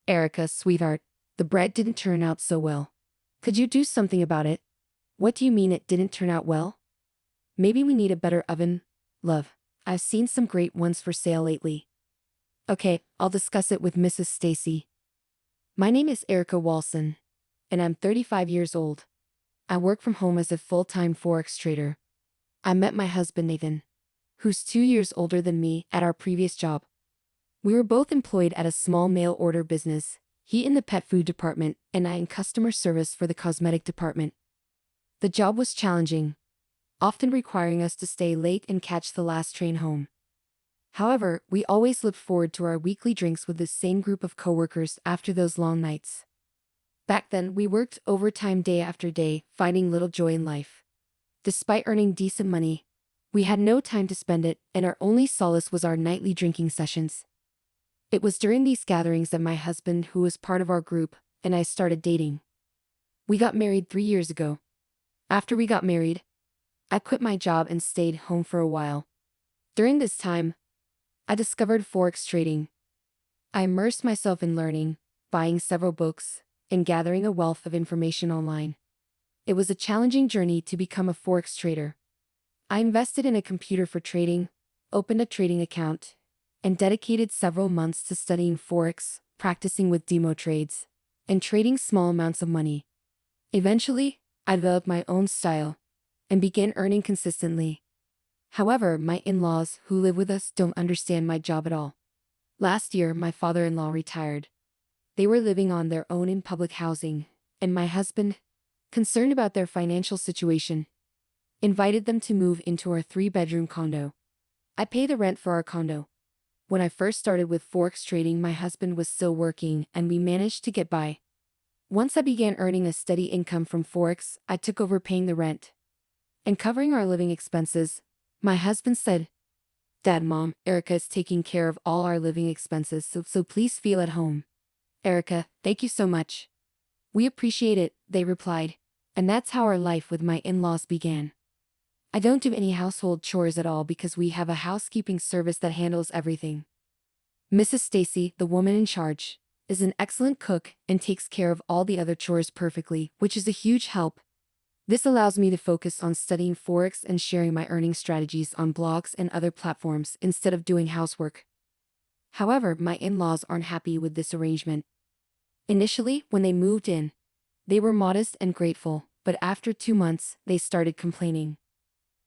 Erica, sweetheart, the bread didn't turn out so well. Could you do something about it? What do you mean it didn't turn out well? Maybe we need a better oven? Love, I've seen some great ones for sale lately. Okay, I'll discuss it with Mrs. Stacy. My name is Erica Walson, and I'm 35 years old. I work from home as a full-time Forex trader. I met my husband Nathan, who's 2 years older than me, at our previous job. We were both employed at a small mail order business, he in the pet food department and I in customer service for the cosmetic department. The job was challenging, often requiring us to stay late and catch the last train home. However, we always looked forward to our weekly drinks with the same group of coworkers after those long nights. Back then, we worked overtime day after day, finding little joy in life. Despite earning decent money, we had no time to spend it, and our only solace was our nightly drinking sessions. It was during these gatherings that my husband, who was part of our group, and I started dating. We got married 3 years ago. After we got married, I quit my job and stayed home for a while. During this time, I discovered Forex trading. I immersed myself in learning, buying several books, and gathering a wealth of information online. It was a challenging journey to become a Forex trader. I invested in a computer for trading, opened a trading account, and dedicated several months to studying Forex, practicing with demo trades, and trading small amounts of money. Eventually, I developed my own style and began earning consistently. However, my in-laws who live with us don't understand my job at all. Last year, my father-in-law retired. They were living on their own in public housing, and my husband, concerned about their financial situation, invited them to move into our 3-bedroom condo. I pay the rent for our condo. When I first started with Forex trading, my husband was still working and we managed to get by. Once I began earning a steady income from Forex, I took over paying the rent and covering our living expenses. My husband said, "Dad, Mom, Erica is taking care of all our living expenses, so please feel at home." "Erica, thank you so much. We appreciate it," they replied. And that's how our life with my in-laws began. I don't do any household chores at all because we have a housekeeping service that handles everything. Mrs. Stacy, the woman in charge, is an excellent cook and takes care of all the other chores perfectly, which is a huge help. This allows me to focus on studying Forex and sharing my earning strategies on blogs and other platforms instead of doing housework. However, my in-laws aren't happy with this arrangement. Initially, when they moved in, they were modest and grateful, but after 2 months, they started complaining.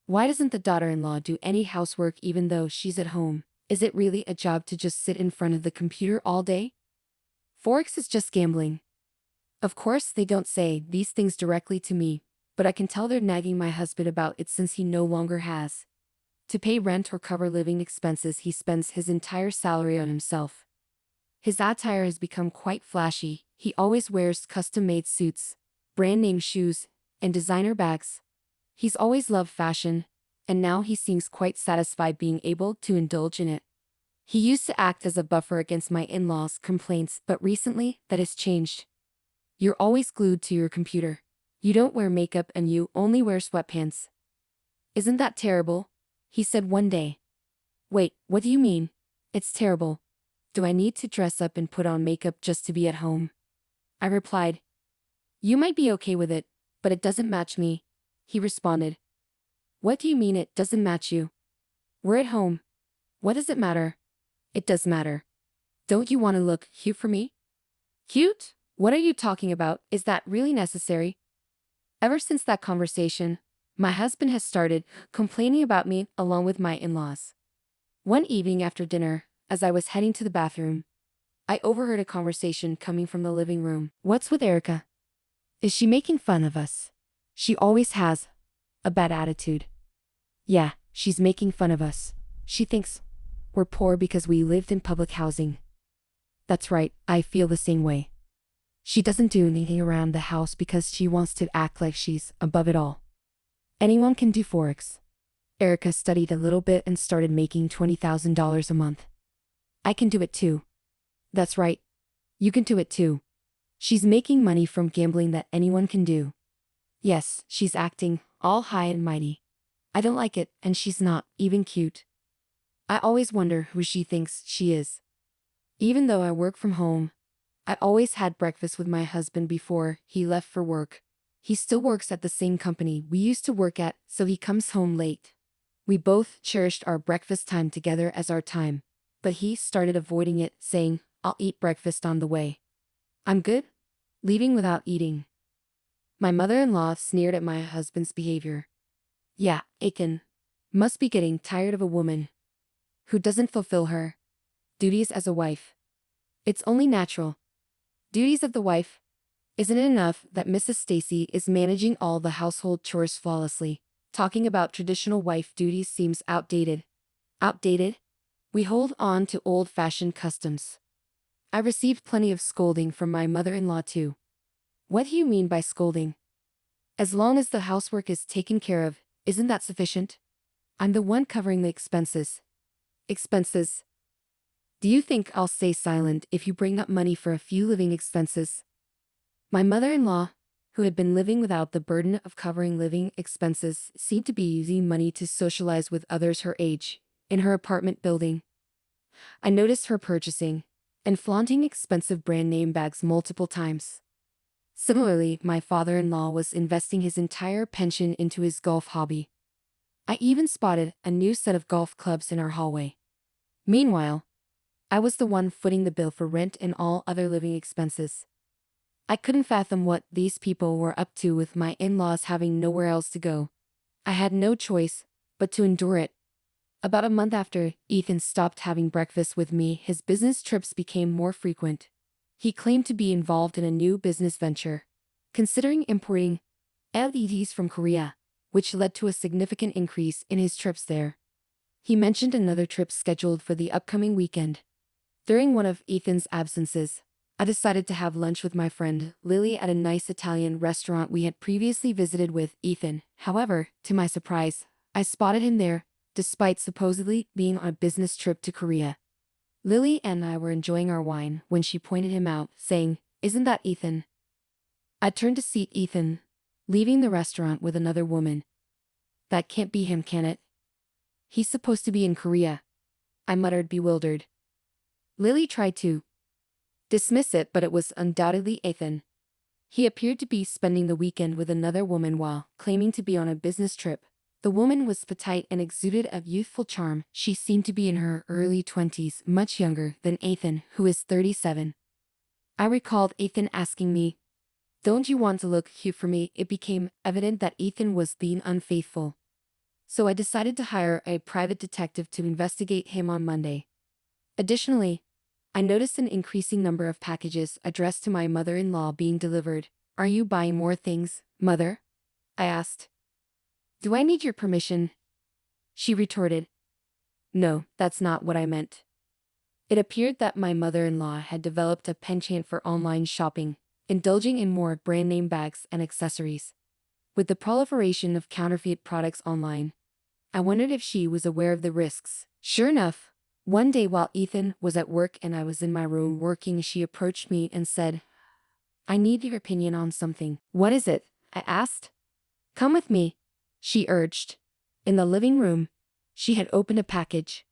Why doesn't the daughter-in-law do any housework even though she's at home? Is it really a job to just sit in front of the computer all day? Forex is just gambling. Of course, they don't say these things directly to me, but I can tell they're nagging my husband about it since he no longer has to pay rent or cover living expenses. He spends his entire salary on himself. His attire has become quite flashy. He always wears custom-made suits, brand-name shoes, and designer bags. He's always loved fashion, and now he seems quite satisfied being able to indulge in it. He used to act as a buffer against my in-laws' complaints, but recently that has changed. "You're always glued to your computer. You don't wear makeup and you only wear sweatpants. Isn't that terrible?" he said one day. "Wait, what do you mean? It's terrible. Do I need to dress up and put on makeup just to be at home?" I replied. "You might be okay with it, but it doesn't match me," he responded. "What do you mean it doesn't match you? We're at home. What does it matter?" "It does matter. Don't you want to look cute for me?" "Cute? What are you talking about? Is that really necessary?" Ever since that conversation, my husband has started complaining about me along with my in-laws. One evening after dinner, as I was heading to the bathroom, I overheard a conversation coming from the living room. "What's with Erica? Is she making fun of us? She always has a bad attitude." "Yeah, she's making fun of us. She thinks we're poor because we lived in public housing." "That's right, I feel the same way. She doesn't do anything around the house because she wants to act like she's above it all. Anyone can do Forex. Erica studied a little bit and started making $20,000 a month. I can do it too." "That's right. You can do it too. She's making money from gambling that anyone can do." "Yes, she's acting all high and mighty. I don't like it, and she's not even cute. I always wonder who she thinks she is." Even though I work from home, I always had breakfast with my husband before he left for work. He still works at the same company we used to work at, so he comes home late. We both cherished our breakfast time together as our time, but he started avoiding it, saying, "I'll eat breakfast on the way." I'm good? Leaving without eating. My mother-in-law sneered at my husband's behavior. Yeah, Aiken. Must be getting tired of a woman who doesn't fulfill her duties as a wife. It's only natural. Duties of the wife. Isn't it enough that Mrs. Stacy is managing all the household chores flawlessly? Talking about traditional wife duties seems outdated. Outdated? We hold on to old-fashioned customs. I received plenty of scolding from my mother-in-law too. What do you mean by scolding? As long as the housework is taken care of, isn't that sufficient? I'm the one covering the expenses. Expenses? Do you think I'll stay silent if you bring up money for a few living expenses? My mother-in-law, who had been living without the burden of covering living expenses, seemed to be using money to socialize with others her age, in her apartment building. I noticed her purchasing and flaunting expensive brand name bags multiple times. Similarly, my father-in-law was investing his entire pension into his golf hobby. I even spotted a new set of golf clubs in our hallway. Meanwhile, I was the one footing the bill for rent and all other living expenses. I couldn't fathom what these people were up to with my in-laws having nowhere else to go. I had no choice but to endure it. About a month after Ethan stopped having breakfast with me, his business trips became more frequent. He claimed to be involved in a new business venture, considering importing LEDs from Korea, which led to a significant increase in his trips there. He mentioned another trip scheduled for the upcoming weekend. During one of Ethan's absences, I decided to have lunch with my friend Lily at a nice Italian restaurant we had previously visited with Ethan. However, to my surprise, I spotted him there, despite supposedly being on a business trip to Korea. Lily and I were enjoying our wine when she pointed him out, saying, "Isn't that Ethan?" I turned to see Ethan, leaving the restaurant with another woman. That can't be him, can it? He's supposed to be in Korea, I muttered, bewildered. Lily tried to dismiss it, but it was undoubtedly Ethan. He appeared to be spending the weekend with another woman while claiming to be on a business trip. The woman was petite and exuded a youthful charm. She seemed to be in her early 20s, much younger than Ethan, who is 37. I recalled Ethan asking me, "Don't you want to look cute for me?" It became evident that Ethan was being unfaithful. So I decided to hire a private detective to investigate him on Monday. Additionally, I noticed an increasing number of packages addressed to my mother-in-law being delivered. "Are you buying more things, Mother?" I asked. "Do I need your permission?" she retorted. "No, that's not what I meant." It appeared that my mother-in-law had developed a penchant for online shopping, indulging in more brand-name bags and accessories. With the proliferation of counterfeit products online, I wondered if she was aware of the risks. Sure enough, one day while Ethan was at work and I was in my room working, she approached me and said, "I need your opinion on something." "What is it?" I asked. "Come with me," she urged. In the living room, she had opened a package.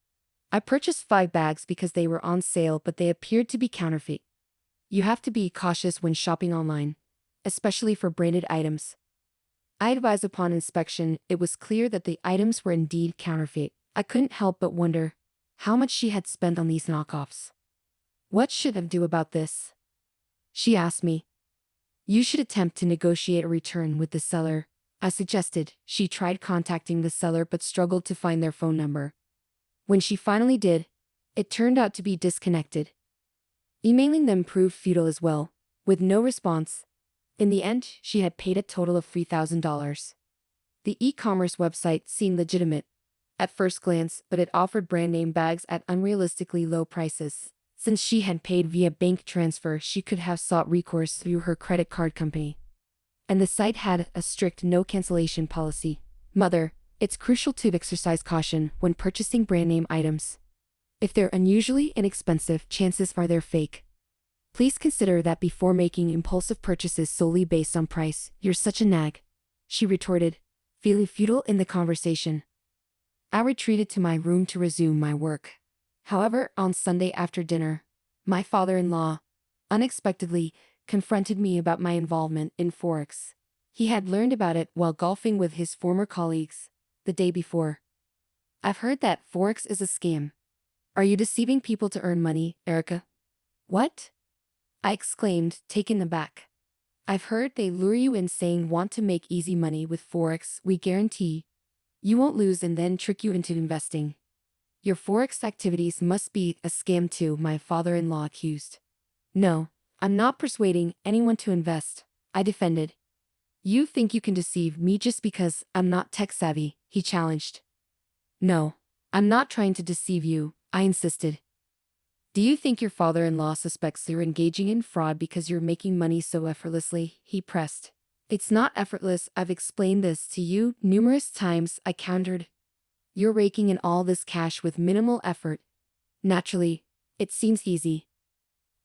I purchased 5 bags because they were on sale, but they appeared to be counterfeit. You have to be cautious when shopping online, especially for branded items. I advised upon inspection, it was clear that the items were indeed counterfeit. I couldn't help but wonder how much she had spent on these knockoffs. "What should I do about this?" she asked me. "You should attempt to negotiate a return with the seller," I suggested. She tried contacting the seller but struggled to find their phone number. When she finally did, it turned out to be disconnected. Emailing them proved futile as well, with no response. In the end, she had paid a total of $3,000. The e-commerce website seemed legitimate at first glance, but it offered brand name bags at unrealistically low prices. Since she had paid via bank transfer, she could have sought recourse through her credit card company. And the site had a strict no cancellation policy. "Mother, it's crucial to exercise caution when purchasing brand name items. If they're unusually inexpensive, chances are they're fake. Please consider that before making impulsive purchases solely based on price." "You're such a nag," she retorted, feeling futile in the conversation. I retreated to my room to resume my work. However, on Sunday after dinner, my father-in-law unexpectedly confronted me about my involvement in Forex. He had learned about it while golfing with his former colleagues the day before. I've heard that Forex is a scam. Are you deceiving people to earn money, Erica? What? I exclaimed, taken aback. I've heard they lure you in saying want to make easy money with Forex. We guarantee you won't lose and then trick you into investing. Your Forex activities must be a scam too, my father-in-law accused. No, I'm not persuading anyone to invest, I defended. You think you can deceive me just because I'm not tech-savvy, he challenged. No, I'm not trying to deceive you, I insisted. Do you think your father-in-law suspects you're engaging in fraud because you're making money so effortlessly? He pressed. It's not effortless, I've explained this to you numerous times, I countered. You're raking in all this cash with minimal effort. Naturally, it seems easy.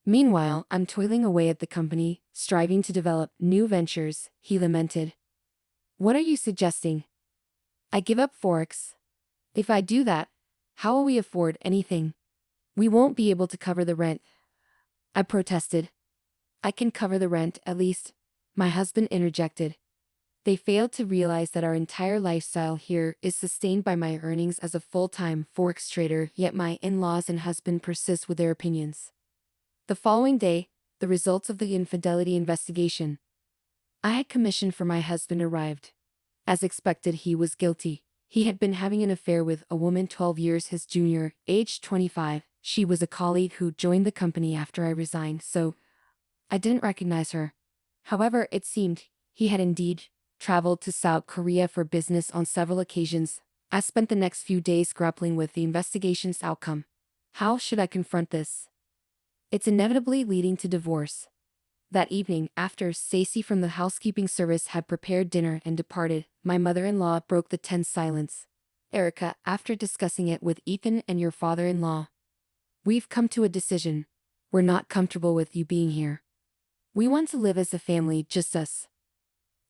Meanwhile, I'm toiling away at the company, striving to develop new ventures, he lamented. What are you suggesting? I give up Forex. If I do that, how will we afford anything? We won't be able to cover the rent, I protested. I can cover the rent, at least, my husband interjected. They failed to realize that our entire lifestyle here is sustained by my earnings as a full-time Forex trader, yet my in-laws and husband persist with their opinions. The following day, the results of the infidelity investigation I had commissioned for my husband arrived. As expected, he was guilty. He had been having an affair with a woman 12 years his junior, aged 25. She was a colleague who joined the company after I resigned, so I didn't recognize her. However, it seemed he had indeed traveled to South Korea for business on several occasions. I spent the next few days grappling with the investigation's outcome. How should I confront this? It's inevitably leading to divorce. That evening, after Stacy from the housekeeping service had prepared dinner and departed, my mother-in-law broke the tense silence. Erica, after discussing it with Ethan and your father-in-law, we've come to a decision. We're not comfortable with you being here. We want to live as a family, just us.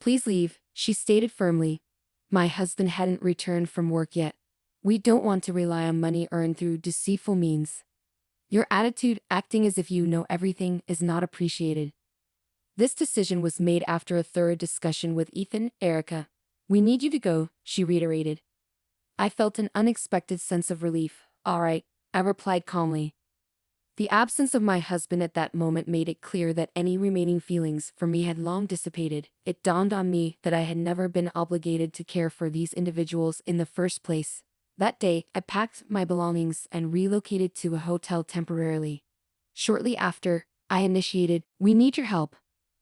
Please leave, she stated firmly. My husband hadn't returned from work yet. We don't want to rely on money earned through deceitful means. Your attitude, acting as if you know everything, is not appreciated. This decision was made after a thorough discussion with Ethan. Erica, we need you to go, she reiterated. I felt an unexpected sense of relief. All right, I replied calmly. The absence of my husband at that moment made it clear that any remaining feelings for me had long dissipated. It dawned on me that I had never been obligated to care for these individuals in the first place. That day, I packed my belongings and relocated to a hotel temporarily. Shortly after, I initiated, "We need your help."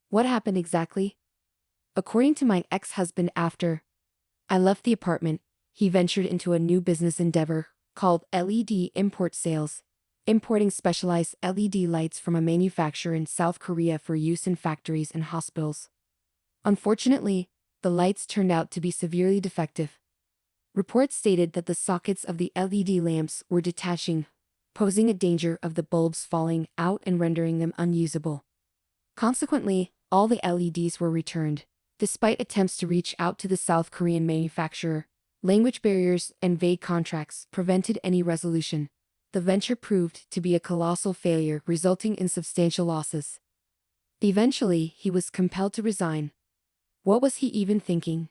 What happened exactly? According to my ex-husband, after I left the apartment, he ventured into a new business endeavor called LED import sales, importing specialized LED lights from a manufacturer in South Korea for use in factories and hospitals. Unfortunately, the lights turned out to be severely defective. Reports stated that the sockets of the LED lamps were detaching, posing a danger of the bulbs falling out and rendering them unusable. Consequently, all the LEDs were returned. Despite attempts to reach out to the South Korean manufacturer, language barriers and vague contracts prevented any resolution. The venture proved to be a colossal failure, resulting in substantial losses. Eventually, he was compelled to resign. What was he even thinking?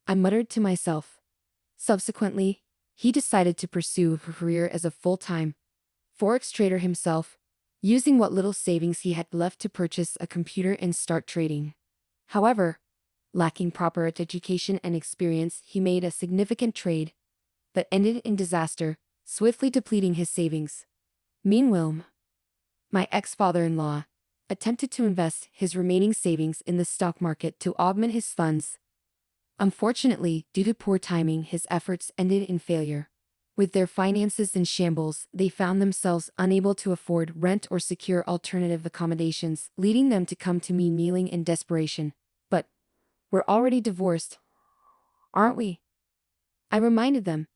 I muttered to myself. Subsequently, he decided to pursue a career as a full-time Forex trader himself, using what little savings he had left to purchase a computer and start trading. However, lacking proper education and experience, he made a significant trade that ended in disaster, swiftly depleting his savings. Meanwhile, my ex-father-in-law attempted to invest his remaining savings in the stock market to augment his funds. Unfortunately, due to poor timing, his efforts ended in failure. With their finances in shambles, they found themselves unable to afford rent or secure alternative accommodations, leading them to come to me kneeling in desperation. But we're already divorced, aren't we? I reminded them.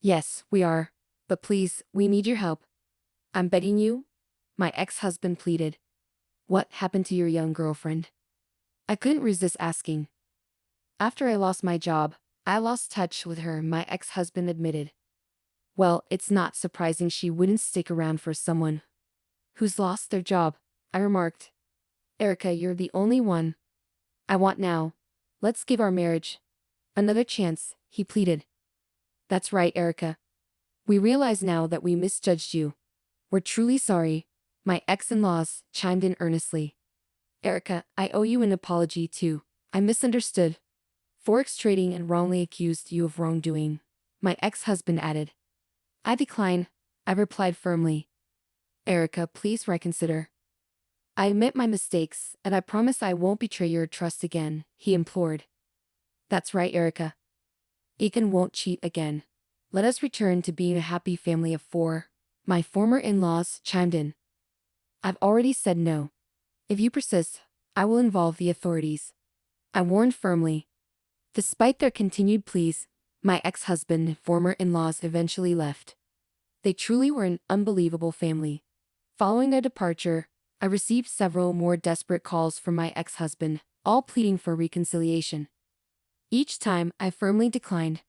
Yes, we are. But please, we need your help. I'm begging you, my ex-husband pleaded. What happened to your young girlfriend? I couldn't resist asking. After I lost my job, I lost touch with her, my ex-husband admitted. Well, it's not surprising she wouldn't stick around for someone who's lost their job, I remarked. Erica, you're the only one I want now. Let's give our marriage another chance, he pleaded. That's right, Erica. We realize now that we misjudged you. We're truly sorry, my ex-in-laws chimed in earnestly. Erica, I owe you an apology too. I misunderstood. Forex trading and wrongly accused you of wrongdoing, my ex-husband added. I decline, I replied firmly. Erica, please reconsider. I admit my mistakes, and I promise I won't betray your trust again, he implored. That's right, Erica. Aiken won't cheat again. Let us return to being a happy family of four, my former in-laws chimed in. I've already said no. If you persist, I will involve the authorities, I warned firmly. Despite their continued pleas, my ex-husband and former in-laws eventually left. They truly were an unbelievable family. Following their departure, I received several more desperate calls from my ex-husband, all pleading for reconciliation. Each time, I firmly declined.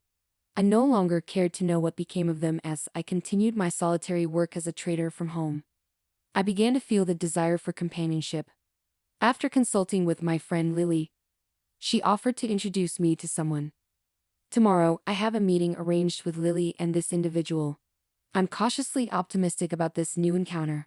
I no longer cared to know what became of them as I continued my solitary work as a trader from home. I began to feel the desire for companionship. After consulting with my friend Lily, she offered to introduce me to someone. Tomorrow, I have a meeting arranged with Lily and this individual. I'm cautiously optimistic about this new encounter.